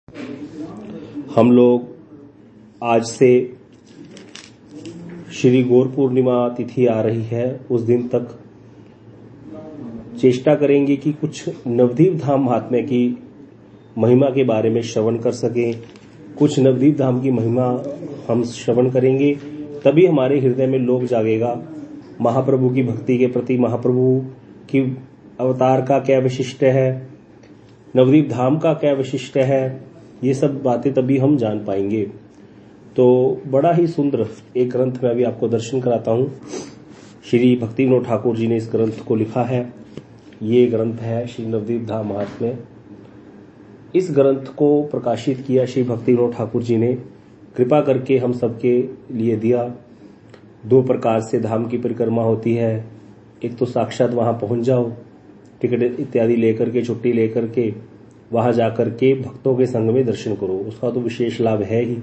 हम लोग आज से श्री गौर पूर्णिमा तिथि आ रही है, उस दिन तक चेष्टा करेंगे कि कुछ नवद्वीप धाम महात्म्य की महिमा के बारे में श्रवण कर सकें। कुछ नवद्वीप धाम की महिमा हम श्रवण करेंगे, तभी हमारे हृदय में लोभ जागेगा। महाप्रभु की भक्ति के प्रति महाप्रभु की अवतार का क्या विशिष्ट है, नवद्वीप धाम का क्या विशिष्ट है, ये सब बातें तभी हम जान पाएंगे। तो बड़ा ही सुंदर एक ग्रंथ मैं अभी आपको दर्शन कराता हूँ। श्री भक्ति विनोद ठाकुर जी ने इस ग्रंथ को लिखा है। ये ग्रंथ है श्री नवद्वीप धाम महात्म्य। इस ग्रंथ को प्रकाशित किया श्री भक्ति विनोद ठाकुर जी ने, कृपा करके हम सबके लिए दिया। दो प्रकार से धाम की परिक्रमा होती है, एक तो साक्षात वहां पहुंच जाओ, टिकट इत्यादि लेकर के, छुट्टी लेकर के वहां जाकर के भक्तों के संग में दर्शन करो, उसका तो विशेष लाभ है ही।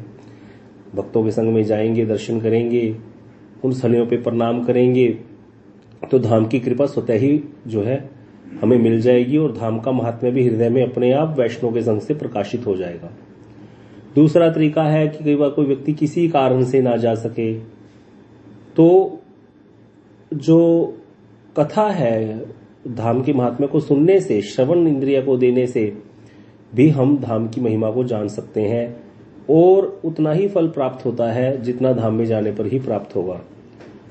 भक्तों के संग में जाएंगे, दर्शन करेंगे, उन स्थलों पे प्रणाम करेंगे तो धाम की कृपा स्वतः ही जो है हमें मिल जाएगी और धाम का महात्म्य भी हृदय में अपने आप वैष्णव के संग से प्रकाशित हो जाएगा। दूसरा तरीका है कि कई बार कोई व्यक्ति किसी कारण से ना जा सके तो जो कथा है धाम के महात्म्य को सुनने से, श्रवण इंद्रिय को देने से भी हम धाम की महिमा को जान सकते हैं और उतना ही फल प्राप्त होता है जितना धाम में जाने पर ही प्राप्त होगा।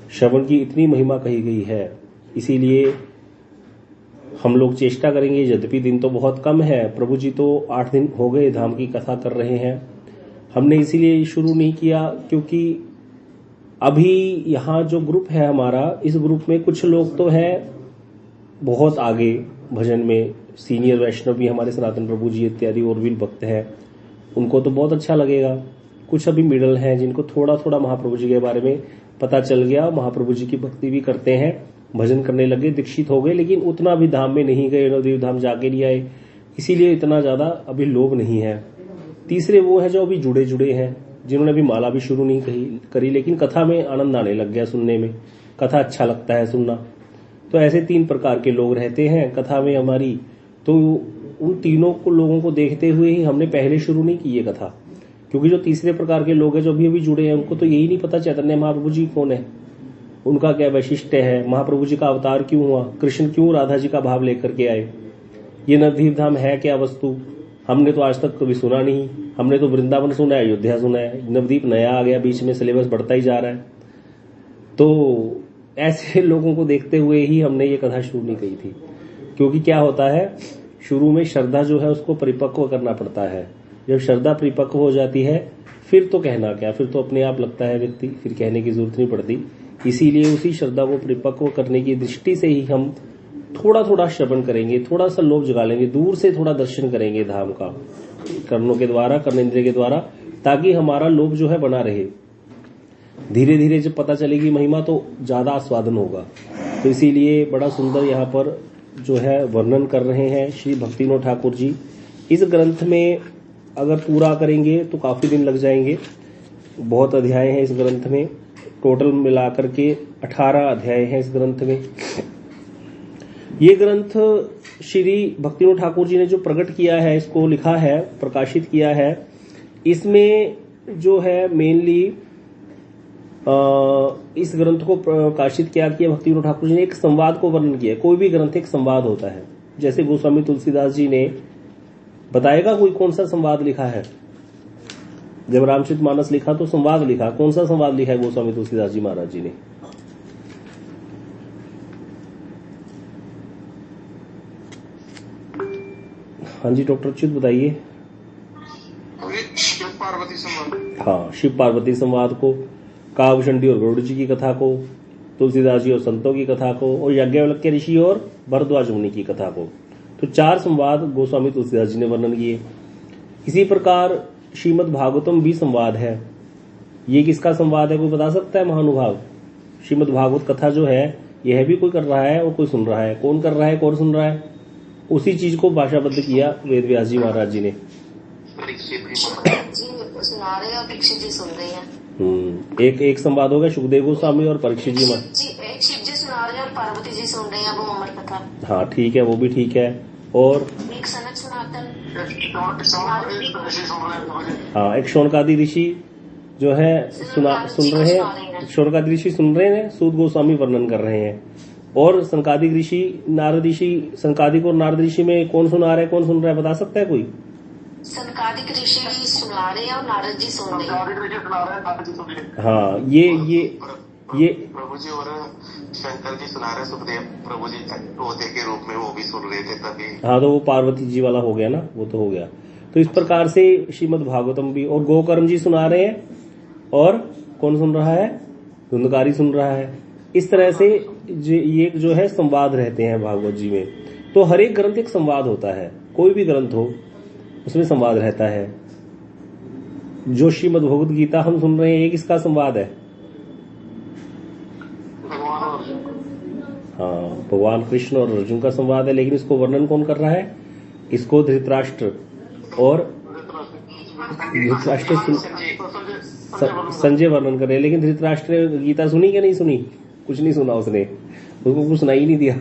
श्रवण की इतनी महिमा कही गई है, इसीलिए हम लोग चेष्टा करेंगे। यद्यपि दिन तो बहुत कम है, प्रभु जी तो 8 दिन हो गए धाम की कथा कर रहे हैं। हमने इसीलिए शुरू नहीं किया क्योंकि अभी यहाँ जो ग्रुप है हमारा, इस ग्रुप में कुछ लोग तो हैं बहुत आगे भजन में, सीनियर वैष्णव भी हमारे सनातन प्रभु जी इत्यादि और भी भक्त हैं, उनको तो बहुत अच्छा लगेगा। कुछ अभी मिडल हैं जिनको थोड़ा थोड़ा महाप्रभु जी के बारे में पता चल गया, महाप्रभु जी की भक्ति भी करते हैं, भजन करने लगे, दीक्षित हो गए, लेकिन उतना भी धाम में नहीं गए, नवद्वीप धाम जाके नहीं आए, इसीलिए इतना ज्यादा अभी लोभ नहीं है। तीसरे वो है जो अभी जुड़े हैं, जिन्होंने अभी माला भी शुरू नहीं करी, लेकिन कथा में आनंद आने लग गया, सुनने में कथा अच्छा लगता है सुनना। तो ऐसे 3 प्रकार के लोग रहते हैं कथा में हमारी। तो उन तीनों को लोगों को देखते हुए ही हमने पहले शुरू नहीं की ये कथा, क्योंकि जो तीसरे प्रकार के लोग हैं जो अभी जुड़े हैं, उनको तो यही नहीं पता चैतन्य महाप्रभु जी कौन है, उनका क्या वैशिष्ट्य है, महाप्रभु जी का अवतार क्यों हुआ, कृष्ण क्यों राधा जी का भाव लेकर के आए, ये नवद्वीप धाम है क्या वस्तु, हमने तो आज तक कभी सुना नहीं। हमने तो वृंदावन सुना है, अयोध्या सुना है, नवद्वीप नया आ गया, बीच में सिलेबस बढ़ता ही जा रहा है। तो ऐसे लोगों को देखते हुए ही हमने ये कथा शुरू नहीं की थी, क्योंकि क्या होता है, शुरू में श्रद्धा जो है उसको परिपक्व करना पड़ता है। जब श्रद्धा परिपक्व हो जाती है फिर तो कहना क्या, फिर तो अपने आप लगता है व्यक्ति, फिर कहने की जरूरत नहीं पड़ती। इसीलिए उसी श्रद्धा को परिपक्व करने की दृष्टि से ही हम थोड़ा थोड़ा श्रवण करेंगे, थोड़ा सा लोभ जगा लेंगे, दूर से थोड़ा दर्शन करेंगे धाम का कर्णों के द्वारा, कर्णेंद्रिय के द्वारा, ताकि हमारा लोभ जो है बना रहे। धीरे धीरे जब पता चलेगी महिमा तो ज्यादा आस्वादन होगा। तो इसीलिए बड़ा सुंदर यहाँ पर जो है वर्णन कर रहे हैं श्री भक्ति विनोद ठाकुर जी। इस ग्रंथ में अगर पूरा करेंगे तो काफी दिन लग जाएंगे, बहुत अध्याय हैं इस ग्रंथ में, टोटल मिलाकर के 18 अध्याय हैं इस ग्रंथ में। ये ग्रंथ श्री भक्ति विनोद ठाकुर जी ने जो प्रकट किया है, इसको लिखा है, प्रकाशित किया है, इसमें जो है मेनली इस ग्रंथ को प्रकाशित किया भक्ति विनोद ठाकुर जी ने एक संवाद को वर्णन किया। कोई भी ग्रंथ एक संवाद होता है, जैसे गोस्वामी तुलसीदास जी ने बताएगा कोई कौन सा संवाद लिखा है। जब रामचरितमानस लिखा तो संवाद लिखा, कौन सा संवाद लिखा है गोस्वामी तुलसीदास जी महाराज जी ने? हाँ जी डॉक्टर अच्युत बताइए। शिव पार्वती संवाद। हाँ, शिव पार्वती संवाद को, काव्यचंडी और गरुड़ जी की कथा को, तुलसीदास जी और संतों की कथा को, और याज्ञवल्क्य ऋषि और भरद्वाज मुनि की कथा को। तो 4 संवाद गोस्वामी तुलसीदास जी ने वर्णन किए। इसी प्रकार श्रीमद् भागवतम भी संवाद है। ये किसका संवाद है, कोई बता सकता है महानुभाव? श्रीमद् भागवत कथा जो है, यह भी कोई कर रहा है और कोई सुन रहा है। कौन कर रहा है, कौन सुन रहा है? उसी चीज को भाषाबद्ध किया वेद व्यास जी महाराज जी ने। सुना रहे हैं, परीक्षित जी सुन रहे हैं। एक संवाद हो गया सुखदेव गोस्वामी और परीक्षित जी महाराज। शिव जी सुना रहे हैं और पार्वती जी सुन रहे हैं वो अमर कथा। हाँ ठीक है, वो भी ठीक है। और एक सनक सनातन हाँ, एक शौनकादि ऋषि जो है सुन रहे हैं, शौनकादि ऋषि सुन रहे हैं, सूत गोस्वामी वर्णन कर रहे हैं। और संकादिक ऋषि, नारद ऋषि, संकादिक और नारद ऋषि में कौन सुना रहा है, कौन सुन रहा है, बता सकता है कोई? संकादिक ऋषि सुना रहे हैं और नारद जी सुन रहे हैं। हाँ, ये प्रभु जी और शंकर जी सुना रहे, सुखदेव प्रभु जी तोते के रूप में वो भी सुन रहे थे तभी। हाँ, तो वो पार्वती जी वाला हो गया ना, वो तो हो गया। तो इस प्रकार से श्रीमद् भागवतम भी, और गोकर्ण जी सुना रहे हैं, और कौन सुन रहा है, धुंधकारी सुन रहा है। इस तरह से ये जो है संवाद रहते हैं भागवत जी में। तो हर एक ग्रंथ एक संवाद होता है, कोई भी ग्रंथ हो उसमें संवाद रहता है। जो श्रीमद् भगवत गीता हम सुन रहे हैं, ये किसका संवाद है? हाँ, भगवान कृष्ण और अर्जुन का संवाद है। लेकिन इसको वर्णन कौन कर रहा है? इसको धृतराष्ट्र और संजय वर्णन कर रहे हैं। लेकिन धृतराष्ट्र ने गीता सुनी क्या नहीं सुनी? कुछ नहीं सुना उसने, उसको कुछ सुनाई नहीं दिया।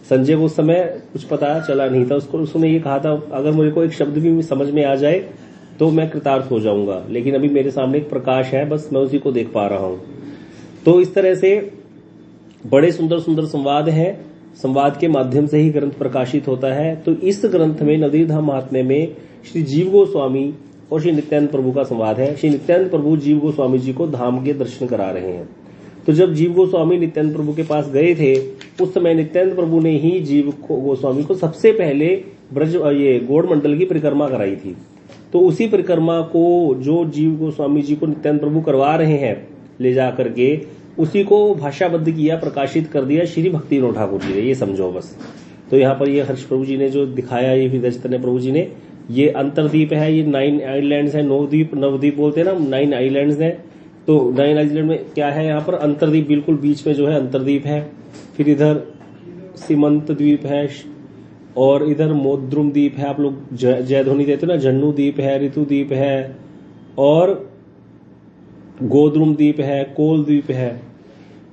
संजय को उस समय कुछ पता चला नहीं था। उसको उसने ये कहा था, अगर मुझे को एक शब्द भी समझ में आ जाए तो मैं कृतार्थ हो जाऊंगा, लेकिन अभी मेरे सामने एक प्रकाश है, बस मैं उसी को देख पा रहा हूं। तो इस तरह से बड़े सुंदर सुंदर संवाद हैं। संवाद के माध्यम से ही ग्रंथ प्रकाशित होता है। तो इस ग्रंथ में, नवद्वीप धाम महात्म्य में, श्री जीव गोस्वामी और श्री नित्यानंद प्रभु का संवाद है। श्री नित्यानंद प्रभु जीव गोस्वामी जी को धाम के दर्शन करा रहे हैं। तो जब जीव गोस्वामी नित्यानंद प्रभु के पास गए थे, उस समय नित्यानंद प्रभु ने ही जीव गोस्वामी को सबसे पहले ब्रज ये गौड़ मंडल की परिक्रमा कराई थी। तो उसी परिक्रमा को जो जीव गोस्वामी जी को नित्यानंद प्रभु करवा रहे हैं ले जा करके, उसी को भाषाबद्ध किया, प्रकाशित कर दिया श्री भक्ति विनोद ठाकुर जी ने। ये समझो बस। तो यहाँ पर ये हर्ष प्रभु जी ने जो दिखाया, ये हृदय चैतन्य प्रभु जी ने, ये अंतरद्वीप है, ये 9 आइलैंड्स है, नवद्वीप बोलते हैं ना, 9 आइलैंड्स हैं। तो 9 आइलैंड में क्या है? यहाँ पर अंतरद्वीप बिल्कुल बीच में जो है अंतरद्वीप है। फिर इधर सीमंत द्वीप है, और इधर मोद्रुम द्वीप है, आप लोग जयध्वनि देते हो ना, जन्नू द्वीप है, ऋतु द्वीप है, और गोद्रुम द्वीप है, कोल द्वीप है।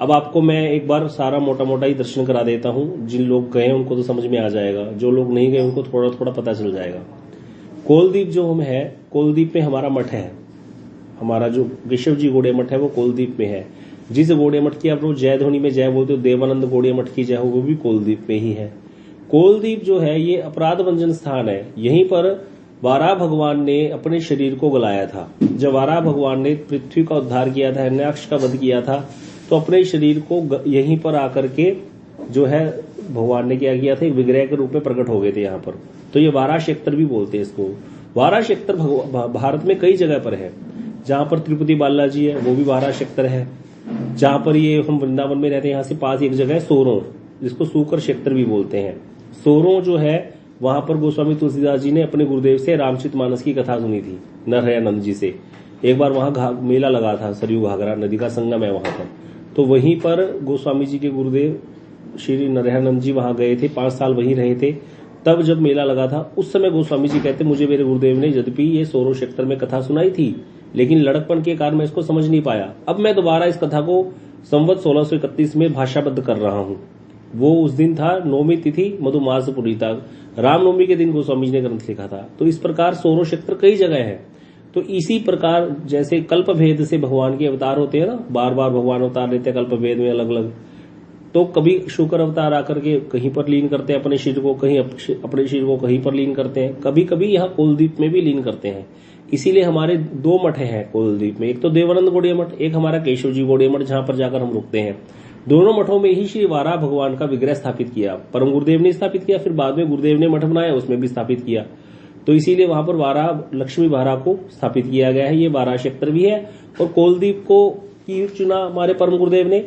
अब आपको मैं एक बार सारा मोटा मोटा ही दर्शन करा देता हूं। जिन लोग गए उनको तो समझ में आ जाएगा, जो लोग नहीं गए उनको थोड़ा थोड़ा पता चल जाएगा। कोलद्वीप जो हम है, कोलद्वीप में हमारा मठ है। हमारा जो केशव जी गौड़िया मठ है वो कोलद्वीप में है। जिस गौड़िया मठ की आप लोग जयध्वनि में जय बोलते हो, देवानंद गौड़िया मठ की जय हो, वो भी कोलद्वीप में ही है। कोलद्वीप जो है ये अपराध भंजन स्थान है। यहीं पर वाराह भगवान ने अपने शरीर को गलाया था। जब वाराह भगवान ने पृथ्वी का उद्धार किया था, हिरण्याक्ष का वध किया था, तो अपने शरीर को यहीं पर आकर के जो है भगवान ने क्या किया था, एक विग्रह के रूप में प्रकट हो गए थे यहाँ पर। तो ये वाराह क्षेत्र भी बोलते हैं इसको। वाराह क्षेत्र भारत में कई जगह पर है। जहां पर तिरुपति बालाजी है वो भी वाराह क्षेत्र है। जहां पर ये हम वृंदावन में रहते हैं, यहाँ से पास एक जगह है सोरों, जिसको सूकर क्षेत्र भी बोलते हैं। सोरों जो है, वहां पर गोस्वामी तुलसीदास जी ने अपने गुरुदेव से रामचरितमानस की कथा सुनी थी, नरहयानंद जी से। एक बार वहां मेला लगा था, सरयू घाघरा नदी का संगम है वहां पर। तो वहीं पर गोस्वामी जी के गुरुदेव श्री नरहयानंद जी वहां गए थे, 5 साल वहीं रहे थे। तब जब मेला लगा था, उस समय गोस्वामी जी कहते, मुझे मेरे गुरुदेव ने यद्यपि ये सोरों क्षेत्र में कथा सुनाई थी, लेकिन लड़कपन के कारण मैं इसको समझ नहीं पाया। अब मैं दोबारा इस कथा को संवत 1631 में भाषाबद्ध कर रहा हूं। वो उस दिन था 9वीं तिथि मधुमास पुरीता, रामनवमी के दिन गोस्वामी जी ने ग्रंथ लिखा था। तो इस प्रकार सोरों क्षेत्र कई जगह है। तो इसी प्रकार जैसे कल्प भेद से भगवान के अवतार होते हैं ना, बार बार भगवान अवतार लेते हैं कल्प भेद में अलग अलग। तो कभी शुक्र अवतार आकर के कहीं पर लीन करते हैं अपने शरीर को, कहीं अपने शरीर को कहीं पर लीन करते हैं, कभी कभी यहाँ कोलद्वीप में भी लीन करते हैं। इसीलिए हमारे 2 मठ हैं कोलद्वीप में, एक तो देवानंद गौड़िया मठ, एक हमारा केशव जी गौड़िया मठ, जहां पर जाकर हम रुकते हैं। दोनों मठों में ही श्री वाराह भगवान का विग्रह स्थापित किया। परम गुरुदेव ने स्थापित किया, फिर बाद में गुरुदेव ने मठ बनाया, उसमें भी स्थापित किया। तो इसीलिए वहां पर वाराह लक्ष्मी वाराह को स्थापित किया गया है। ये वाराह क्षेत्र भी है। और कोलद्वीप को की चुना हमारे परम गुरुदेव ने,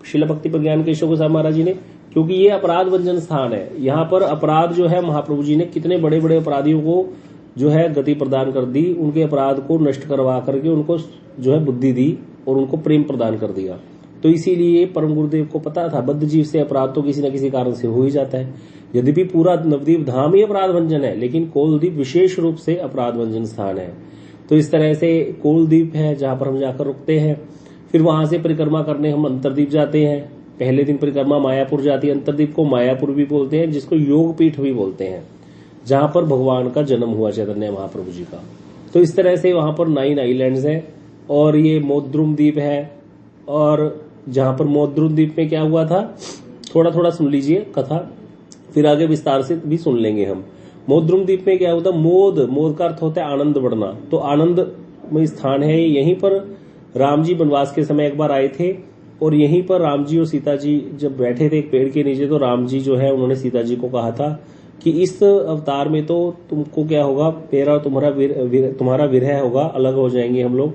शिला भक्ति प्रज्ञान केशव गोस्वामी महाराज जी ने, क्योंकि ये अपराध भंजन स्थान है। यहाँ पर अपराध जो है, महाप्रभु जी ने कितने बड़े बड़े अपराधियों को जो है गति प्रदान कर दी, उनके अपराध को नष्ट करवा करके उनको जो है बुद्धि दी और उनको प्रेम प्रदान कर दिया। तो इसीलिए परम गुरुदेव को पता था, बद्ध जीव से अपराध तो किसी न किसी कारण से हो ही जाता है। यद्यपि पूरा नवद्वीप धाम ही अपराध भंजन है, लेकिन कोलद्वीप विशेष रूप से अपराध भंजन स्थान है। तो इस तरह से कोलद्वीप है जहां पर हम जाकर रुकते हैं। फिर वहां से परिक्रमा करने हम अंतरद्वीप जाते हैं। पहले दिन परिक्रमा मायापुर जाती है। अंतरद्वीप को मायापुर भी बोलते हैं, जिसको योग पीठ भी बोलते हैं। जहां पर भगवान का जन्म हुआ चैतन्य महाप्रभु जी का। तो इस तरह से वहां पर 9 आइलैंड्स हैं और ये मोद्रुम द्वीप है। और जहां पर मोद्रुम द्वीप में क्या हुआ था, थोड़ा थोड़ा सुन लीजिए कथा, फिर आगे विस्तार से भी सुन लेंगे हम। मोद्रुम द्वीप में क्या होता, मोद का अर्थ होता है आनंद बढ़ना। तो आनंद में स्थान है। यहीं पर राम जी वनवास के समय एक बार आए थे और यहीं पर राम जी और सीता जी जब बैठे थे एक पेड़ के नीचे, तो राम जी जो है उन्होंने सीता जी को कहा था कि इस अवतार में तो तुमको क्या होगा, मेरा और तुम्हारा विरह होगा, अलग हो जाएंगे हम लोग,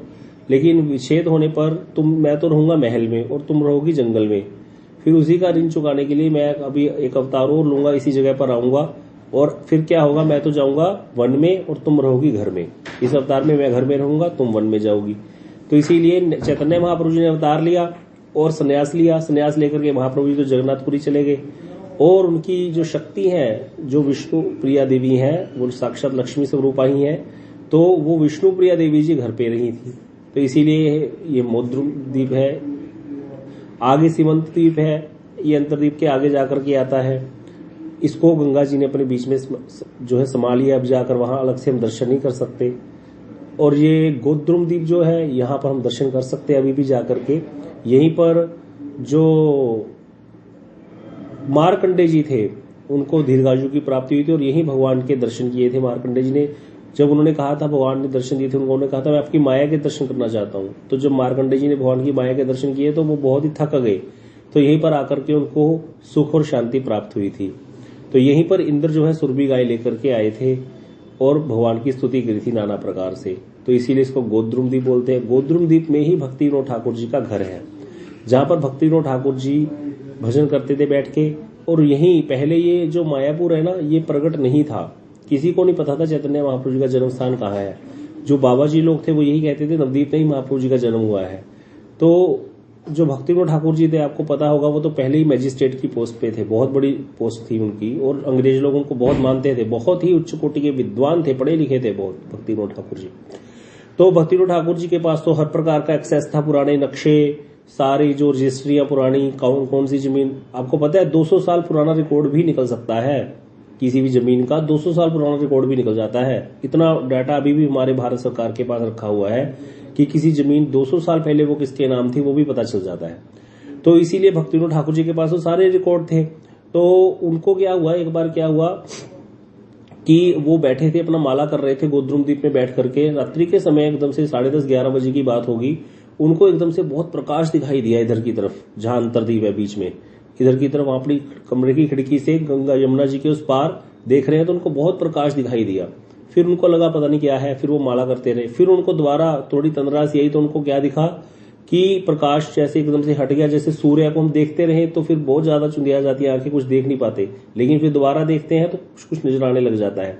लेकिन विच्छेद होने पर मैं तो रहूंगा महल में और तुम रहोगी जंगल में। फिर उसी का ऋण चुकाने के लिए मैं अभी एक अवतार और लूंगा, इसी जगह पर आऊंगा और फिर क्या होगा, मैं तो जाऊंगा वन में और तुम रहोगी घर में। इस अवतार में मैं घर में रहूंगा, तुम वन में जाओगी। तो इसीलिए चैतन्य महाप्रभु जी ने अवतार लिया और संन्यास लिया। संन्यास लेकर के महाप्रभु जी तो जगन्नाथपुरी चले गए और उनकी जो शक्ति है, जो विष्णु प्रिया देवी है, वो साक्षात लक्ष्मी स्वरूपा ही है, तो वो विष्णु प्रिया देवी जी घर पे रही थी। तो इसीलिए ये मोद्रुम द्वीप है। आगे सीमंत द्वीप है, ये अंतरद्वीप के आगे जाकर के आता है। इसको गंगा जी ने अपने बीच में जो है समा लिया। अब जाकर वहां अलग से हम दर्शन नहीं कर सकते। और ये गोद्रुम द्वीप जो है, यहाँ पर हम दर्शन कर सकते हैं अभी भी जाकर के। यहीं पर जो मार्कंडे जी थे उनको दीर्घायु की प्राप्ति हुई थी और यही भगवान के दर्शन किए थे मार्कंडे जी ने। जब उन्होंने कहा था, भगवान ने दर्शन दिए थे, उन्होंने कहा था मैं आपकी माया के दर्शन करना चाहता हूं। तो जब मार्कंडे जी ने भगवान की माया के दर्शन किए तो वो बहुत ही थक गए। तो यहीं पर आकर के उनको सुख और शांति प्राप्त हुई थी। तो यहीं पर इंद्र जो है सुरभि गाय लेकर के आए थे और भगवान की स्तुति करी थी नाना प्रकार से। तो इसीलिए इसको गोद्रुम द्वीप बोलते हैं। गोद्रुम द्वीप में ही भक्ति विनोद ठाकुर जी का घर है, जहां पर भक्ति विनोद ठाकुर जी भजन करते थे बैठ के। और यहीं पहले ये जो मायापुर है ना, ये प्रकट नहीं था, किसी को नहीं पता था चैतन्य महाप्रभु जी का जन्म स्थान कहाँ है। जो बाबा जी लोग थे वो यही कहते थे नवद्वीप में ही महाप्रभु जी का जन्म हुआ है। तो जो भक्ति विनोद ठाकुर जी थे, आपको पता होगा, वो तो पहले ही मैजिस्ट्रेट की पोस्ट पे थे, बहुत बड़ी पोस्ट थी उनकी और अंग्रेज लोग उनको बहुत मानते थे। बहुत ही उच्च कोटि के विद्वान थे, पढ़े लिखे थे बहुत भक्ति विनोद ठाकुर जी। तो भक्ति विनोद ठाकुर जी के पास तो हर प्रकार का एक्सेस था, पुराने नक्शे, सारी जो रजिस्ट्रियां पुरानी, कौन सी जमीन, आपको पता है 200 साल पुराना रिकॉर्ड भी निकल सकता है किसी भी जमीन का। 200 साल पुराना रिकॉर्ड भी निकल जाता है। इतना डाटा अभी भी हमारे भारत सरकार के पास रखा हुआ है कि किसी जमीन 200 साल पहले वो किसके नाम थी वो भी पता चल जाता है। तो इसीलिए भक्ति विनोद ठाकुर जी के पास वो सारे रिकॉर्ड थे। तो उनको क्या हुआ, एक बार क्या हुआ कि वो बैठे थे, अपना माला कर रहे थे गोद्रुम द्वीप में बैठ करके। रात्रि के समय एकदम से 10:30-11 बजे की बात होगी, उनको एकदम से बहुत प्रकाश दिखाई दिया इधर की तरफ, जहां अंतरद्वीप है बीच में, इधर की तरफ अपनी कमरे की खिड़की से गंगा यमुना जी के उस पार देख रहे हैं। तो उनको बहुत प्रकाश दिखाई दिया। फिर उनको लगा पता नहीं क्या है, फिर वो माला करते रहे। फिर उनको दोबारा थोड़ी तंद्रा सी आई तो उनको क्या दिखा कि प्रकाश जैसे एकदम से हट गया। जैसे सूर्य को हम देखते रहे तो फिर बहुत ज्यादा चुंदिया जाती है आंखें, कुछ देख नहीं पाते, लेकिन फिर दोबारा देखते हैं तो कुछ नजर आने लग जाता है।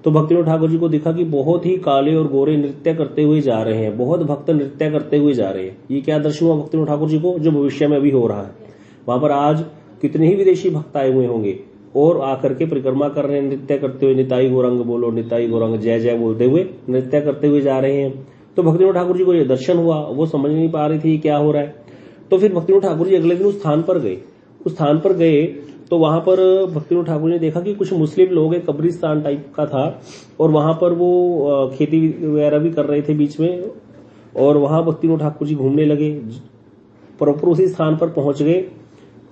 तो भक्ति विनोद ठाकुर जी को दिखा कि बहुत ही काले और गोरे नृत्य करते हुए जा रहे हैं, बहुत भक्त नृत्य करते हुए जा रहे हैं। ये क्या दर्शन हुआ भक्ति विनोद ठाकुर जी को, जो भविष्य में अभी हो रहा है। वहां पर आज कितने ही विदेशी भक्त आए हुए होंगे और आकर के परिक्रमा कर रहे हैं, नृत्य करते हुए, निताई गौरंग बोलो, निताई गौरंग जय जय बोलते हुए नृत्य करते हुए जा रहे हैं। तो भक्ति विनोद ठाकुर जी को ये दर्शन हुआ, वो समझ नहीं पा रही थी क्या हो रहा है। तो फिर भक्ति विनोद ठाकुर जी अगले दिन उस स्थान पर गए। उस स्थान पर गए तो वहां पर भक्ति विनोद ठाकुर ने देखा कि कुछ मुस्लिम लोग, एक कब्रिस्तान टाइप का था और वहां पर वो खेती वगैरह भी कर रहे थे बीच में। और वहां भक्ति विनोद ठाकुर जी घूमने लगे, प्रॉपर उसी स्थान पर पहुंच गए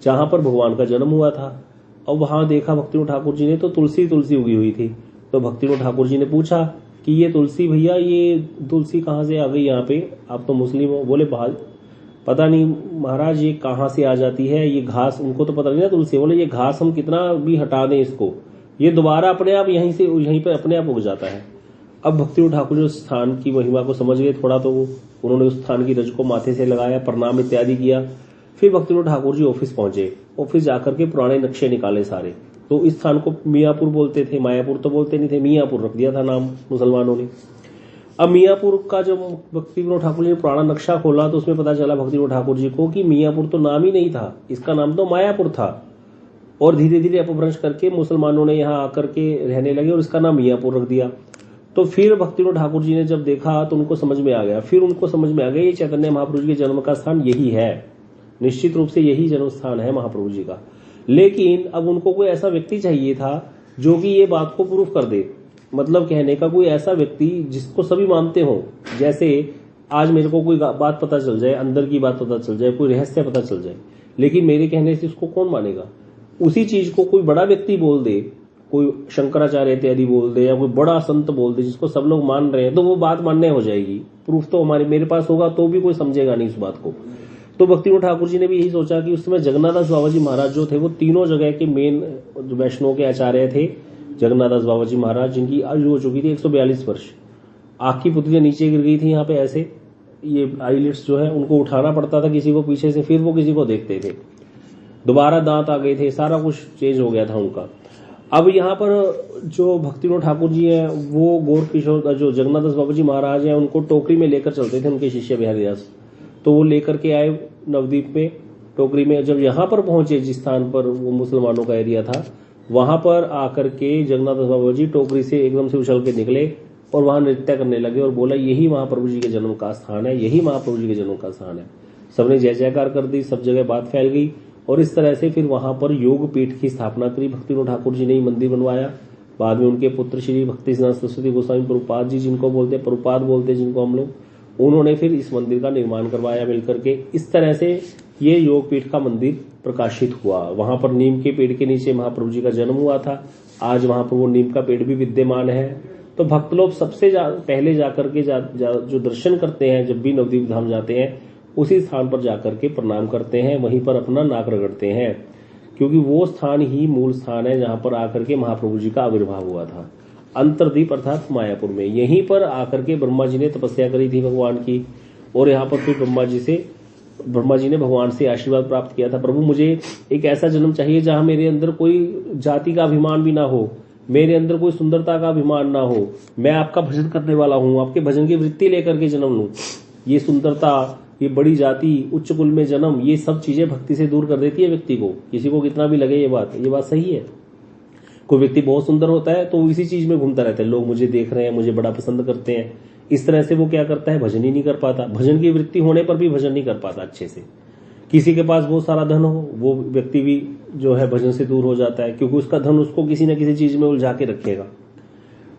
जहां पर भगवान का जन्म हुआ था। और वहां देखा भक्ति विनोद ठाकुर जी ने तो तुलसी उगी हुई थी। तो भक्ति विनोद ठाकुर जी ने पूछा कि ये तुलसी भैया, ये तुलसी कहाँ से आ गई यहाँ पे, आप तो मुस्लिम हो। बोले पता नहीं महाराज ये कहाँ से आ जाती है, ये घास, उनको तो पता नहीं ना तुलसी। बोले ये घास हम कितना भी हटा दें इसको, ये दोबारा अपने आप यहीं पे अपने आप उग जाता है। अब भक्ति विनोद ठाकुर जी उस स्थान की महिमा को समझ गए थोड़ा, तो उन्होंने उस स्थान की रज को माथे से लगाया, प्रणाम इत्यादि किया। फिर भक्ति विनोद ठाकुर जी ऑफिस पहुंचे। ऑफिस जाकर के पुराने नक्शे निकाले सारे। तो इस स्थान को मियापुर बोलते थे, मायापुर तो बोलते नहीं थे, मियापुर रख दिया था नाम मुसलमानों ने। अब मियापुर का जब भक्ति विनोद ठाकुर जी ने पुराना नक्शा खोला तो उसमें पता चला भक्ति विनोद ठाकुर जी को कि मियापुर तो नाम ही नहीं था, इसका नाम तो मायापुर था। और धीरे धीरे अपभ्रंश करके मुसलमानों ने यहाँ आकर के रहने लगे और इसका नाम मियापुर रख दिया। तो फिर भक्ति विनोद ठाकुर जी ने जब देखा तो उनको समझ में आ गया। फिर उनको समझ में आ गया ये चैतन्य महाप्रभु जी के जन्म का स्थान यही है, निश्चित रूप से यही जन्म स्थान है महाप्रभु जी का। लेकिन अब उनको कोई ऐसा व्यक्ति चाहिए था जो कि ये बात को प्रूफ कर दे। मतलब कहने का कोई ऐसा व्यक्ति जिसको सभी मानते हो, जैसे आज मेरे को कोई बात पता चल जाए, अंदर की बात पता चल जाए, कोई रहस्य पता चल जाए, लेकिन मेरे कहने से उसको कौन मानेगा? उसी चीज को कोई बड़ा व्यक्ति बोल दे, कोई शंकराचार्य इत्यादि बोल दे या कोई बड़ा संत बोल दे जिसको सब लोग मान रहे हैं, तो वो बात मानने हो जाएगी। प्रूफ तो मेरे पास होगा तो भी कोई समझेगा नहीं इस बात को। तो भक्तिविनोद ठाकुर जी ने भी यही सोचा कि उस समय जगन्नाथ दास बाबा जी महाराज जो थे वो तीनों जगह के मेन वैष्णव के आचार्य थे। जगन्नाथ दास बाबा जी महाराज जिनकी आयु हो चुकी थी 142 वर्ष, आंख की पुतलियां नीचे गिर गई थी यहाँ पे, ऐसे ये आईलिड्स जो है उनको उठाना पड़ता था किसी को पीछे से, फिर वो किसी को देखते थे। दोबारा दांत आ गए थे, सारा कुछ चेंज हो गया था उनका। अब यहाँ पर जो भक्तिविनोद ठाकुर जी है वो गौर किशोर जो जगन्नाथ दास बाबा जी महाराज है उनको टोकरी में लेकर चलते थे उनके शिष्य बिहारी दास। तो वो लेकर के आए नवद्वीप में टोकरी में। जब यहाँ पर पहुंचे जिस स्थान पर वो मुसलमानों का एरिया था, वहां पर आकर के जगन्नाथ दास बाबा जी टोकरी से एकदम से उछल के निकले और वहां नृत्य करने लगे और बोला यही महाप्रभु जी के जन्म का स्थान है, यही महाप्रभु जी के जन्म का स्थान है। सबने जय जयकार कर दी, सब जगह बात फैल गई और इस तरह से फिर वहां पर योग पीठ की स्थापना करी। भक्तिविनोद ठाकुर जी ने ही मंदिर बनवाया। बाद में उनके पुत्र श्री भक्ति सिद्धांत सरस्वती गोस्वामी प्रभुपाद जी, जिनको बोलते प्रभुपाद बोलते जिनको हम लोग, उन्होंने फिर इस मंदिर का निर्माण करवाया मिलकर के। इस तरह से ये योग पीठ का मंदिर प्रकाशित हुआ। वहां पर नीम के पेड़ के नीचे महाप्रभु जी का जन्म हुआ था। आज वहां पर वो नीम का पेड़ भी विद्यमान है। तो भक्त लोग सबसे पहले जाकर के जो दर्शन करते हैं, जब भी नवद्वीप धाम जाते हैं, उसी स्थान पर जाकर के प्रणाम करते हैं, वहीं पर अपना नाक रगड़ते हैं, क्योंकि वो स्थान ही मूल स्थान है जहां पर आकर के महाप्रभु जी का आविर्भाव हुआ था, अंतरद्वीप अर्थात मायापुर में। यहीं पर आकर के ब्रह्मा जी ने तपस्या करी थी भगवान की, और यहाँ पर फिर ब्रह्मा जी ने भगवान से आशीर्वाद प्राप्त किया था, प्रभु मुझे एक ऐसा जन्म चाहिए जहां मेरे अंदर कोई जाति का अभिमान भी ना हो, मेरे अंदर कोई सुंदरता का अभिमान ना हो, मैं आपका भजन करने वाला हूं, आपके भजन की वृत्ति लेकर के जन्म लूं। ये सुंदरता, ये बड़ी जाति, उच्च कुल में जन्म, ये सब चीजें भक्ति से दूर कर देती है व्यक्ति को। किसी को कितना भी लगे ये बात सही है। कोई व्यक्ति बहुत सुंदर होता है तो इसी चीज में घूमता रहता है, लोग मुझे देख रहे हैं, मुझे बड़ा पसंद करते हैं, इस तरह से वो क्या करता है, भजन ही नहीं कर पाता। भजन की वृत्ति होने पर भी भजन नहीं कर पाता अच्छे से। किसी के पास बहुत सारा धन हो, वो व्यक्ति भी जो है भजन से दूर हो जाता है, क्योंकि उसका धन उसको किसी न किसी चीज में उलझा के रखेगा।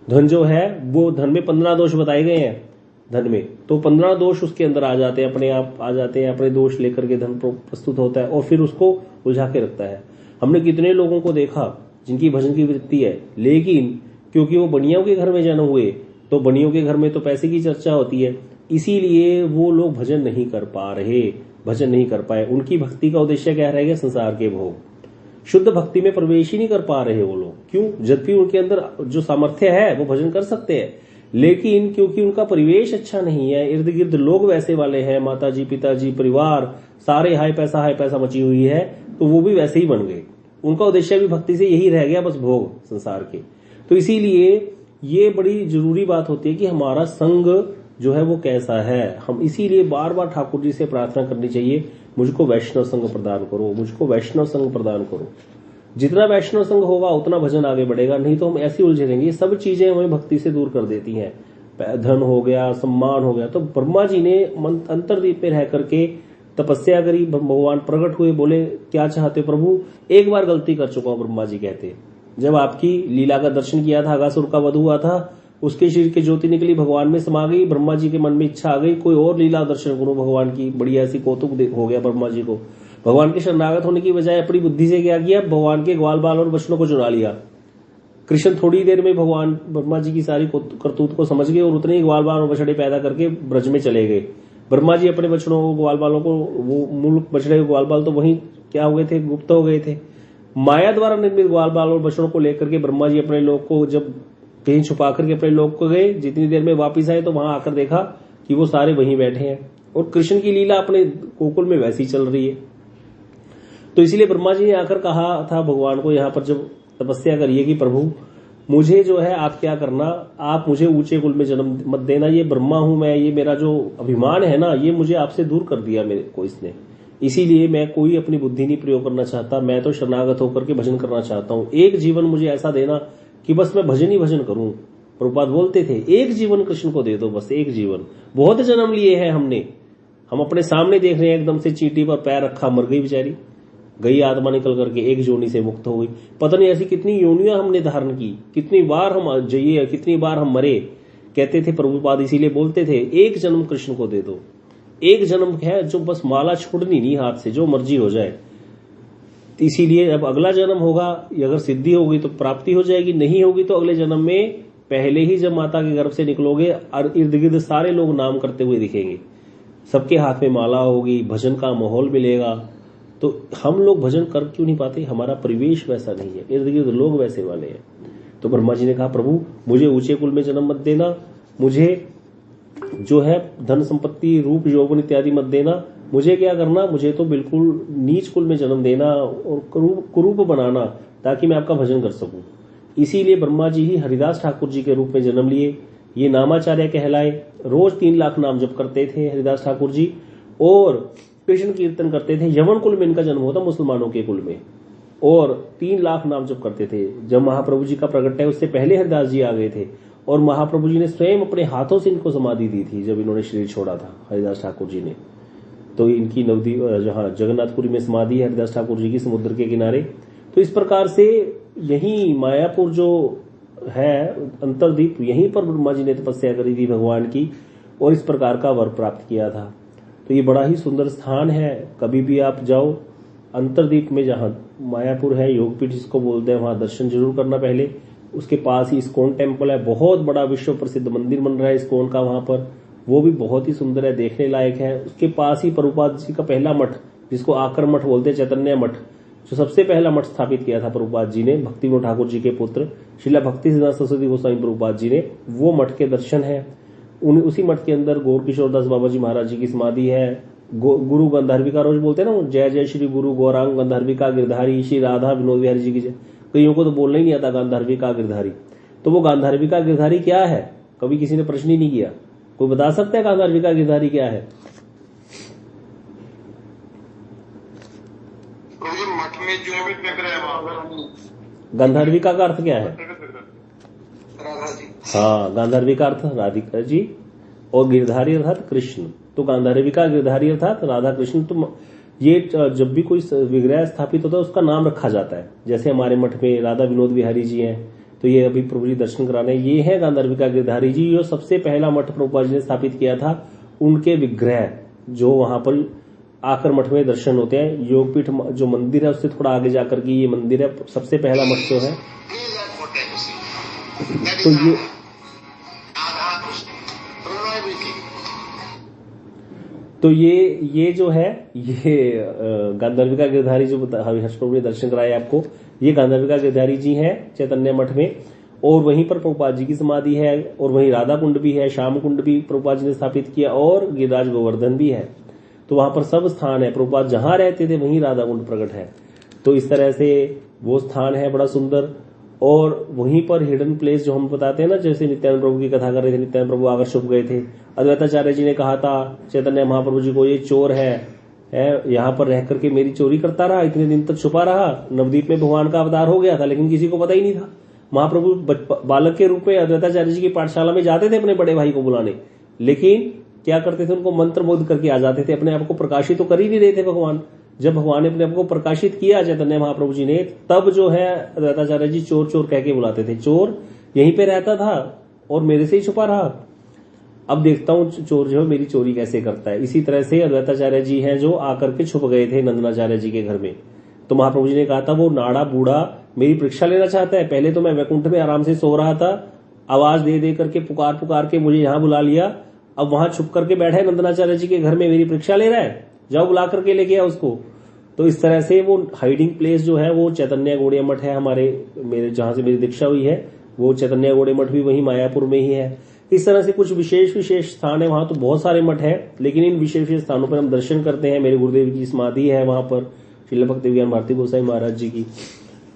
धन जो है वो धन में 15 दोष बताए गए हैं धन में, तो 15 दोष उसके अंदर आ जाते हैं, अपने आप आ जाते हैं, अपने दोष लेकर के धन प्रस्तुत होता है और फिर उसको उलझा के रखता है। हमने कितने लोगों को देखा जिनकी भजन की वृत्ति है, लेकिन क्योंकि वो बनियों के घर में जन्म हुए, तो बनियों के घर में तो पैसे की चर्चा होती है, इसीलिए वो लोग भजन नहीं कर पा रहे, भजन नहीं कर पाए। उनकी भक्ति का उद्देश्य क्या रह गया, संसार के भोग। शुद्ध भक्ति में प्रवेश ही नहीं कर पा रहे वो लोग। क्यों? जबकि उनके अंदर जो सामर्थ्य है वो भजन कर सकते हैं, लेकिन क्योंकि उनका परिवेश अच्छा नहीं है, इर्द गिर्द लोग वैसे वाले हैं, माताजी पिताजी परिवार सारे हाय पैसा मची हुई है, तो वो भी वैसे ही बन गए। उनका उद्देश्य भी भक्ति से यही रह गया, बस भोग संसार के। तो इसीलिए ये बड़ी जरूरी बात होती है कि हमारा संग जो है वो कैसा है। हम इसीलिए बार बार ठाकुर जी से प्रार्थना करनी चाहिए, मुझको वैष्णव संग प्रदान करो, मुझको वैष्णव संग प्रदान करो। जितना वैष्णव संग होगा उतना भजन आगे बढ़ेगा, नहीं तो हम ऐसे उलझे रहेंगे। ये सब चीजें हमें भक्ति से दूर कर देती हैं। धन हो गया, सम्मान हो गया। तो ब्रह्मा जी ने अंतरद्वीप में रह करके तपस्या करी, भगवान प्रकट हुए, बोले क्या चाहते प्रभु? एक बार गलती कर चुका हूं, ब्रह्मा जी कहते, जब आपकी लीला का दर्शन किया था, अगासुर का वध हुआ था, उसके शरीर की ज्योति निकली, भगवान में समा गई, ब्रह्मा जी के मन में इच्छा आ गई कोई और लीला दर्शन करो भगवान की। बढ़िया ऐसी कौतुक हो गया ब्रह्मा जी को। भगवान के शरणागत होने की बजाय अपनी बुद्धि से क्या किया, भगवान के ग्वाल बाल और बचनों को चुरा लिया। कृष्ण थोड़ी देर में भगवान ब्रह्मा जी की सारी करतूत को समझ गए और उतने ही ग्वाल बाल और बछड़े पैदा करके ब्रज में चले गए। ब्रह्मा जी अपने बछड़ों को, ग्वाल बालों को, वो मूल बछड़े ग्वाल बाल तो वहीं क्या हो गए थे, गुप्त हो गए थे। माया द्वारा निर्मित ग्वाल बाल और बछड़ों को लेकर के ब्रह्मा जी अपने लोक को जब कहीं छुपा करके अपने लोक को गए, जितनी देर में वापिस आए तो वहां आकर देखा कि वो सारे वहीं बैठे हैं और कृष्ण की लीला अपने गोकुल में वैसी चल रही है। तो इसीलिए ब्रह्मा जी ने आकर कहा था भगवान को, यहाँ पर जब तपस्या करिए कि प्रभु मुझे जो है आप क्या करना, आप मुझे ऊंचे कुल में जन्म मत देना, ये ब्रह्मा हूं मैं, ये मेरा जो अभिमान है ना, ये मुझे आपसे दूर कर दिया मेरे को इसने, इसीलिए मैं कोई अपनी बुद्धि नहीं प्रयोग करना चाहता, मैं तो शरणागत होकर के भजन करना चाहता हूं। एक जीवन मुझे ऐसा देना कि बस मैं भजन ही भजन करूं। प्रभुपाद बोलते थे एक जीवन कृष्ण को दे दो, बस एक जीवन। बहुत जन्म लिए हैं हमने, हम अपने सामने देख रहे हैं, एकदम से चींटी पर पैर रखा मर गई बेचारी, गई आत्मा निकल करके एक योनि से मुक्त हो गई। पता नहीं ऐसी कितनी योनियां हमने धारण की, कितनी बार हम जइए, कितनी बार हम मरे। कहते थे प्रभुपाद, इसीलिए बोलते थे एक जन्म कृष्ण को दे दो। एक जन्म है जो बस माला छोड़नी नहीं हाथ से, जो मर्जी हो जाए। इसीलिए अब अगला जन्म होगा, अगर सिद्धि होगी तो प्राप्ति हो जाएगी, नहीं होगी तो अगले जन्म में पहले ही जब माता के गर्भ से निकलोगे और इर्द गिर्द सारे लोग नाम करते हुए दिखेंगे, सबके हाथ में माला होगी, भजन का माहौल मिलेगा। तो हम लोग भजन कर क्यों नहीं पाते? हमारा परिवेश वैसा नहीं है, इर्द गिर्द लोग वैसे वाले हैं। तो ब्रह्मा जी ने कहा, प्रभु मुझे ऊंचे कुल में जन्म मत देना, मुझे जो है धन संपत्ति रूप यौवन इत्यादि मत देना, मुझे क्या करना, मुझे तो बिल्कुल नीच कुल में जन्म देना और कुरूप बनाना, ताकि मैं आपका भजन कर सकूं। इसीलिए ब्रह्मा जी ही हरिदास ठाकुर जी के रूप में जन्म लिए। ये नामाचार्य कहलाए। रोज 3 लाख नाम जप करते थे हरिदास ठाकुर जी और कृष्ण कीर्तन करते थे। यवन कुल में इनका जन्म होता, मुसलमानों के कुल में, और 3 लाख नाम जप करते थे। जब महाप्रभु जी का प्रकट है उससे पहले हरिदास जी आ गए थे और महाप्रभु जी ने स्वयं अपने हाथों से इनको समाधि दी थी जब इन्होंने शरीर छोड़ा था हरिदास ठाकुर जी ने। तो इनकी नवदीप जहां जगन्नाथपुरी में समाधि है हरिदास ठाकुर जी की, समुद्र के किनारे। तो इस प्रकार से यही मायापुर जो है अंतरदीप, यहीं पर ब्रह्मा जी ने तपस्या करी थी भगवान की और इस प्रकार का वर प्राप्त किया था। तो ये बड़ा ही सुंदर स्थान है। कभी भी आप जाओ अंतरदीप में, जहां मायापुर है, योगपीठ जिसको बोलते हैं, वहां दर्शन जरूर करना। पहले उसके पास ही इस्कॉन टेम्पल है, बहुत बड़ा विश्व प्रसिद्ध मंदिर बन रहा है इस्कॉन का वहां पर, वो भी बहुत ही सुंदर है, देखने लायक है। उसके पास ही प्रभुपाद जी का पहला मठ, जिसको आकर मठ बोलते हैं, चैतन्य मठ, जो सबसे पहला मठ स्थापित किया था प्रभुपाद जी ने, भक्ति विनोद ठाकुर जी के पुत्र श्रीला भक्ति सिद्धांत सरस्वती गोस्वामी प्रभुपाद जी ने, वो मठ के दर्शन है। उसी मठ के अंदर गौर किशोर दास बाबा जी महाराज जी की समाधि है। गुरु गंधर्विका रोज बोलते हैं ना, जय जय श्री गुरु गौरांग गंधर्विका गिरधारी श्री राधा विनोद विहारी जी की जय। कईयों को तो बोलना ही नहीं आता गांधार्विका गिरधारी। तो वो गांधार्विका गिरधारी क्या है, कभी किसी ने प्रश्न ही नहीं किया। कोई बता सकता है गांधार्विका गिरधारी क्या है? मठ में जो गांधार्विका का अर्थ क्या है? राधा जी। हाँ, गांधार्विका अर्थ राधिका जी और गिरधारी अर्थात कृष्ण। तो गांधार्विका गिरधारी अर्थात राधा कृष्ण। तो ये जब भी कोई विग्रह स्थापित होता है उसका नाम रखा जाता है। जैसे हमारे मठ में राधा विनोद विहारी जी हैं, तो ये अभी प्रभु जी दर्शन कराने, ये है गांधार्विका गिरधारी जी, जो सबसे पहला मठ प्रभुपाद जी ने स्थापित किया था। उनके विग्रह जो वहां पर आकर मठ में दर्शन होते हैं। योगपीठ जो मंदिर है उससे थोड़ा आगे जाकर के ये मंदिर है, सबसे पहला मठ जो है। तो ये जो है, ये गांधार्विका गिरधारी जो हर्ष प्रभु ने दर्शन कराए आपको, ये गांधार्विका गिरधारी जी हैं चैतन्य मठ में। और वहीं पर प्रभुपाद जी की समाधि है और वहीं राधा कुंड भी है, श्याम कुंड भी प्रभुपाद जी ने स्थापित किया और गिरिराज गोवर्धन भी है। तो वहां पर सब स्थान है, प्रभुपाद जहां रहते थे वहीं राधा कुंड प्रकट है। तो इस तरह से वो स्थान है बड़ा सुंदर। और वहीं पर हिडन प्लेस जो हम बताते हैं ना, जैसे नित्यानंद प्रभु की कथा कर रहे थे, नित्यानंद प्रभु आकर छुप गए थे। अद्वैताचार्य जी ने कहा था चैतन्य महाप्रभु जी को, ये चोर है यहाँ पर रह करके मेरी चोरी करता रहा, इतने दिन तक छुपा रहा। नवदीप में भगवान का अवतार हो गया था लेकिन किसी को पता ही नहीं था। महाप्रभु बालक के रूप में अद्वैताचार्य जी की पाठशाला में जाते थे अपने बड़े भाई को बुलाने, लेकिन क्या करते थे, उनको मंत्र बोध करके आ जाते थे। अपने आप को प्रकाशित तो कर ही नहीं रहे थे भगवान। जब भगवान ने अपने आप को प्रकाशित किया चैतन्य महाप्रभु जी ने, तब जो है अद्वैताचार्य जी चोर चोर कह के बुलाते थे। चोर यहीं पे रहता था और मेरे से ही छुपा रहा, अब देखता हूं चोर जो है मेरी चोरी कैसे करता है। इसी तरह से अद्वैताचार्य जी हैं जो आकर के छुप गए थे नंदनाचार्य जी के घर में। तो महाप्रभु जी ने कहा था वो नाड़ा बूढ़ा मेरी परीक्षा लेना चाहता है। पहले तो मैं वैकुंठ में आराम से सो रहा था, आवाज दे दे करके पुकार के मुझे यहाँ बुला लिया, अब वहां छुप करके बैठा है नंदनाचार्य जी के घर में, मेरी परीक्षा ले रहा है, जाओ बुला करके लेके आ उसको। तो इस तरह से वो हाइडिंग प्लेस जो है वो चैतन्य गौड़िया मठ है मेरे जहां से मेरी दीक्षा हुई है, वो चैतन्य गौड़िया मठ भी वही मायापुर में ही है। इस तरह से कुछ विशेष स्थान है, वहां तो बहुत सारे मठ है, लेकिन इन विशेष स्थानों पर हम दर्शन करते हैं। मेरे गुरुदेव की समाधि है वहां पर, श्रील भक्ति विज्ञान भारती गोसाई महाराज जी की,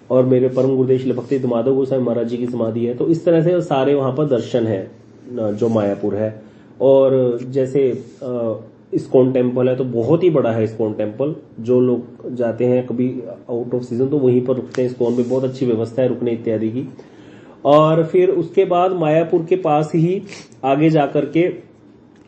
और मेरे परम गुरुदेव श्रील भक्ति माधव गोसाई महाराज जी की समाधि है। तो इस तरह से सारे वहां पर दर्शन है जो मायापुर है। और जैसे इस्कॉन टेम्पल है, तो बहुत ही बड़ा है इस्कॉन टेम्पल। जो लोग जाते हैं कभी आउट ऑफ सीजन तो वहीं पर रुकते हैं। इस्कॉन में बहुत अच्छी व्यवस्था है रुकने इत्यादि की। और फिर उसके बाद मायापुर के पास ही आगे जाकर के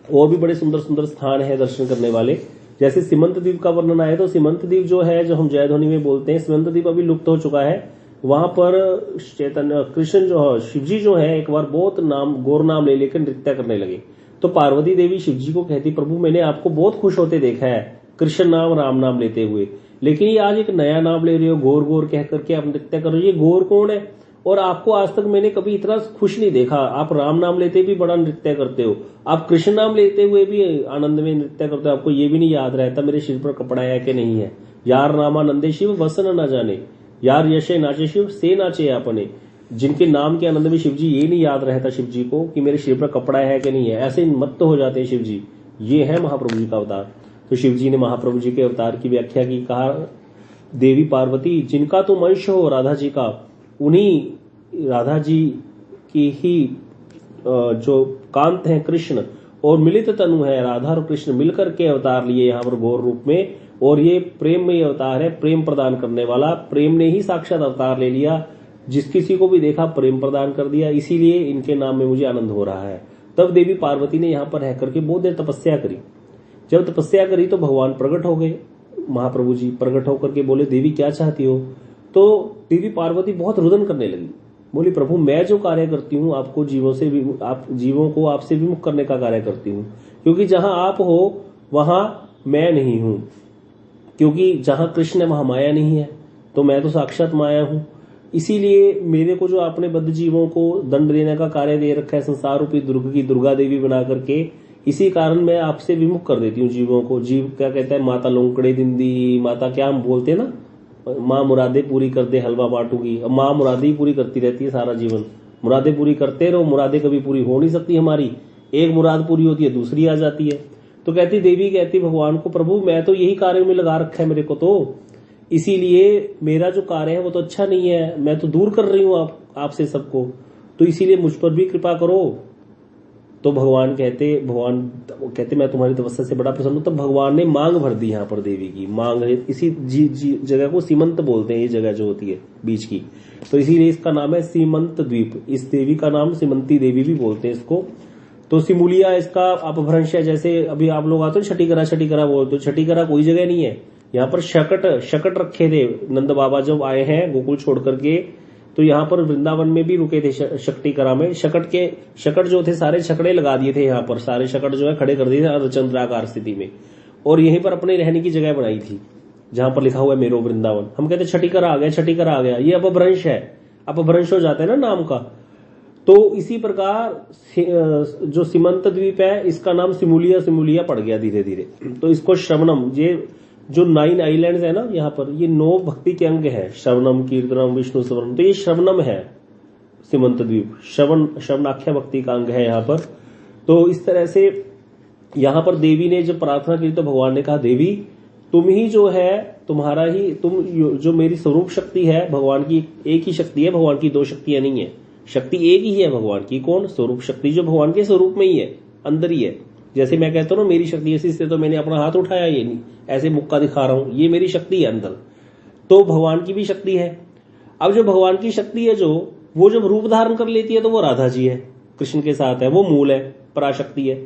और भी बड़े सुंदर सुंदर स्थान है दर्शन करने वाले। जैसे सीमंत द्वीप का वर्णन आया तो सीमंत द्वीप जो है, जो हम जयध्वनि में बोलते हैं, सीमंत द्वीप अभी लुप्त हो चुका है। वहां पर चैतन्य कृष्ण जो शिवजी जो है एक बार बहुत गौर नाम ले लेकर नृत्य करने लगे। तो पार्वती देवी शिवजी को कहती, प्रभु मैंने आपको बहुत खुश होते देखा है कृष्ण नाम राम नाम लेते हुए, लेकिन ये आज एक नया नाम ले रहे हो, गौर गौर कह करके आप नृत्य कर रहे हो। ये गौर कौन है? और आपको आज तक मैंने कभी इतना खुश नहीं देखा। आप राम नाम लेते भी बड़ा नृत्य करते हो, आप कृष्ण नाम लेते हुए भी आनंद में नृत्य करते हो। आपको ये भी नहीं याद रहता मेरे सिर पर कपड़ा है कि नहीं है। यार नामानंदे शिव वसन न जाने, यार यशे नाचे शिव से नाचे अपने। जिनके नाम के आनंद में शिवजी ये नहीं याद रहता शिव जी को कि मेरे सिर पर कपड़ा है कि नहीं है, ऐसे मत हो जाते हैं शिव जी। ये है महाप्रभु जी का अवतार। तो शिव जी ने महाप्रभु जी के अवतार की व्याख्या की, कहा देवी पार्वती जिनका तुम अंश हो राधा जी का, उन्हीं राधा जी की ही जो कांत है कृष्ण और मिलित तनु है राधा और कृष्ण मिलकर के अवतार लिए यहाँ पर गौर रूप में। और ये प्रेम में अवतार है, प्रेम प्रदान करने वाला। प्रेम ने ही साक्षात अवतार ले लिया, जिस किसी को भी देखा प्रेम प्रदान कर दिया। इसीलिए इनके नाम में मुझे आनंद हो रहा है। तब देवी पार्वती ने यहाँ पर रह करके बहुत देर तपस्या करी। जब तपस्या करी तो भगवान प्रकट हो गए। महाप्रभु जी प्रकट होकर के बोले, देवी क्या चाहती हो? तो देवी पार्वती बहुत रुदन करने लगी। बोली, प्रभु मैं जो कार्य करती हूँ आपको जीवों को आपसे विमुख करने का कार्य करती हूँ, क्योंकि जहां आप हो वहां मैं नहीं हूं। क्योंकि जहां कृष्ण है वहां माया नहीं है, तो मैं तो साक्षात माया हूं। इसीलिए मेरे को जो आपने बद्ध जीवों को दंड देने का कार्य दे रखा है संसार रूपी दुर्ग की दुर्गा देवी बना करके, इसी कारण मैं आपसे विमुख कर देती हूँ जीवों को। जीव क्या कहता है, माता लोंकड़े दिंदी, माता क्या हम बोलते हैं ना, माँ मुरादे पूरी कर दे हलवा बांटूंगी। अब माँ मुरादे ही पूरी करती रहती है सारा जीवन, मुरादे पूरी करते रहो। मुरादे कभी पूरी हो नहीं सकती हमारी, एक मुराद पूरी होती है दूसरी आ जाती है। तो कहती देवी कहती भगवान को, प्रभु मैं तो यही कार्य में लगा रखा है मेरे को, तो इसीलिए मेरा जो कार्य है वो तो अच्छा नहीं है, मैं तो दूर कर रही हूँ आपसे सबको, तो इसीलिए मुझ पर भी कृपा करो। तो भगवान कहते मैं तुम्हारी तपस्या से बड़ा प्रसन्न हूं। तो भगवान ने मांग भर दी। यहाँ पर देवी की मांग, इसी जगह को सीमंत बोलते हैं, ये जगह जो होती है बीच की, तो इसीलिए इसका नाम है सीमंत द्वीप। इस देवी का नाम सीमंती देवी भी बोलते हैं इसको। तो सिमुलिया इसका अपभ्रंश है। जैसे अभी आप लोग आते हो छठीकरा बोलते हो, छठीकरा कोई जगह नहीं है। यहाँ पर शकट रखे थे नंद बाबा जब आए हैं गोकुल छोड़ करके, तो यहाँ पर वृंदावन में भी रुके थे शक्तिकरा में। शकट जो थे सारे छकड़े लगा दिए थे, यहाँ पर सारे शकट जो है खड़े कर दिए थे अर्धचंद्राकार स्थिति में, और यहीं पर अपने रहने की जगह बनाई थी जहां पर लिखा हुआ है मेरो वृंदावन। हम कहते छठीकरा आ गया, ये अपभ्रंश है, अपभ्रंश हो जाता है ना नाम का। तो इसी प्रकार जो सीमंत द्वीप है इसका नाम सिमुलिया पड़ गया धीरे धीरे। तो इसको श्रवणम, ये जो 9 आइलैंड्स है ना यहाँ पर, ये 9 भक्ति के अंग है, श्रवणम कीर्तनम विष्णु स्मरणम। तो ये श्रवणम है सीमंत द्वीप, श्रवणाख्या भक्ति का अंग है यहाँ पर। तो इस तरह से यहाँ पर देवी ने जब प्रार्थना की तो भगवान ने कहा, देवी तुम ही जो है, तुम्हारा ही, तुम जो मेरी स्वरूप शक्ति है, भगवान की एक ही शक्ति है, भगवान की 2 शक्तियां नहीं है, शक्ति एक ही है भगवान की। कौन? स्वरूप शक्ति, जो भगवान के स्वरूप में ही है, अंदर ही है। जैसे मैं कहता हूँ ना मेरी शक्ति ऐसी, इससे तो मैंने अपना हाथ उठाया, ये नहीं ऐसे मुक्का दिखा रहा हूं, ये मेरी शक्ति है अंदर। तो भगवान की भी शक्ति है। अब जो भगवान की शक्ति है, जो वो जब रूप धारण कर लेती है तो वो राधा जी है, कृष्ण के साथ है, वो मूल है, पराशक्ति है।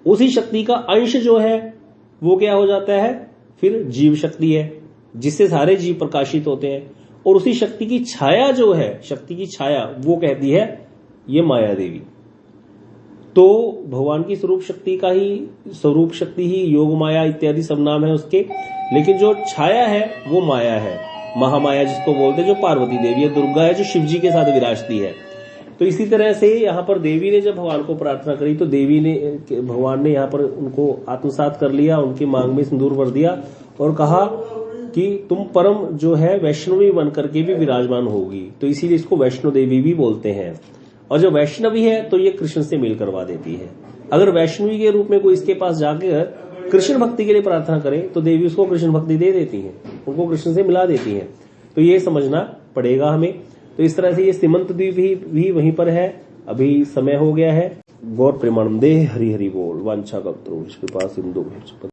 उसी शक्ति का अंश जो है वो क्या हो जाता है, फिर जीव शक्ति है, जिससे सारे जीव प्रकाशित होते हैं। और उसी शक्ति की छाया जो है, शक्ति की छाया, वो कहती है ये माया देवी। तो भगवान की स्वरूप शक्ति ही योग माया इत्यादि सब नाम है उसके, लेकिन जो छाया है वो माया है, महामाया जिसको बोलते हैं, जो पार्वती देवी है, दुर्गा है, जो शिवजी के साथ विराजती है। तो इसी तरह से यहाँ पर देवी ने जब भगवान को प्रार्थना करी तो भगवान ने यहाँ पर उनको आत्मसात कर लिया, उनकी मांग में सिंदूर भर दिया और कहा कि तुम परम जो है वैष्णवी बन करके भी विराजमान होगी। तो इसीलिए इसको वैष्णो देवी भी बोलते हैं। और जो वैष्णवी है तो ये कृष्ण से मेल करवा देती है। अगर वैष्णवी के रूप में कोई इसके पास जाकर कृष्ण भक्ति के लिए प्रार्थना करे तो देवी उसको कृष्ण भक्ति दे देती है, उनको कृष्ण से मिला देती है। तो ये समझना पड़ेगा हमें। तो इस तरह से ये सीमंत द्वीप भी वहीं पर है। अभी समय हो गया है। गौर प्रेमानंदे हरि हरि बोल। वांछा कल्पतरुभ्यश्च कृपा सिंधुभ्यश्च